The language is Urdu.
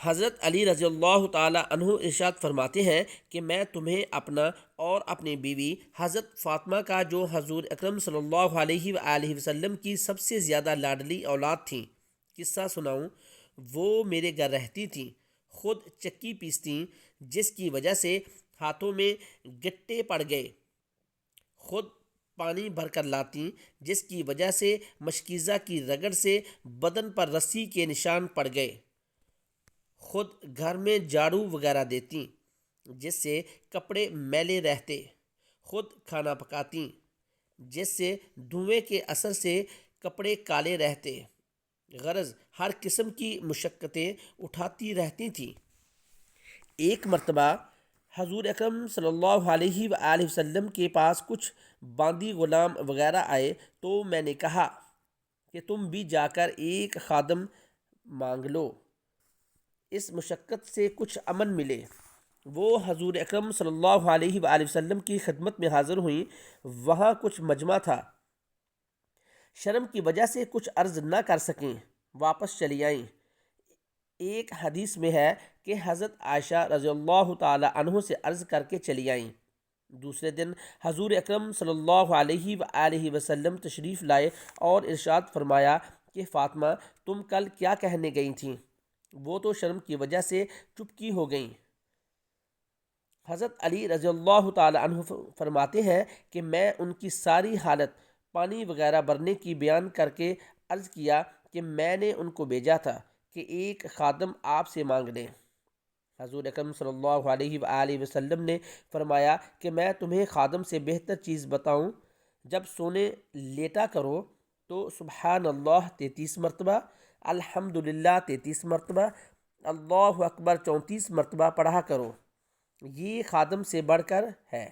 حضرت علی رضی اللہ تعالی عنہ ارشاد فرماتے ہیں کہ میں تمہیں اپنا اور اپنی بیوی حضرت فاطمہ کا، جو حضور اکرم صلی اللہ علیہ وآلہ وسلم کی سب سے زیادہ لاڈلی اولاد تھیں، قصہ سناؤں۔ وہ میرے گھر رہتی تھیں، خود چکی پیستیں، جس کی وجہ سے ہاتھوں میں گٹے پڑ گئے، خود پانی بھر کر لاتی، جس کی وجہ سے مشکیزہ کی رگڑ سے بدن پر رسی کے نشان پڑ گئے، خود گھر میں جھاڑو وغیرہ دیتی، جس سے کپڑے میلے رہتے، خود کھانا پکاتی، جس سے دھوئیں کے اثر سے کپڑے کالے رہتے، غرض ہر قسم کی مشقتیں اٹھاتی رہتی تھیں۔ ایک مرتبہ حضور اکرم صلی اللہ علیہ وآلہ وسلم کے پاس کچھ باندی غلام وغیرہ آئے تو میں نے کہا کہ تم بھی جا کر ایک خادم مانگ لو، اس مشقت سے کچھ امن ملے۔ وہ حضور اکرم صلی اللہ علیہ وآلہ وسلم کی خدمت میں حاضر ہوئیں۔ وہاں کچھ مجمع تھا، شرم کی وجہ سے کچھ عرض نہ کر سکیں، واپس چلی آئیں۔ ایک حدیث میں ہے کہ حضرت عائشہ رضی اللہ تعالی عنہ سے عرض کر کے چلی آئیں۔ دوسرے دن حضور اکرم صلی اللہ علیہ وآلہ وسلم تشریف لائے اور ارشاد فرمایا کہ فاطمہ، تم کل کیا کہنے گئی تھیں؟ وہ تو شرم کی وجہ سے چپکی ہو گئیں۔ حضرت علی رضی اللہ تعالی عنہ فرماتے ہیں کہ میں ان کی ساری حالت پانی وغیرہ بھرنے کی بیان کر کے عرض کیا کہ میں نے ان کو بھیجا تھا کہ ایک خادم آپ سے مانگ لیں۔ حضور اکرم صلی اللہ علیہ وآلہ وسلم نے فرمایا کہ میں تمہیں خادم سے بہتر چیز بتاؤں؟ جب سونے لیٹا کرو تو سبحان اللہ 33 مرتبہ، الحمدللہ 33 مرتبہ، اللہ اکبر 34 مرتبہ پڑھا کرو، یہ خادم سے بڑھ کر ہے۔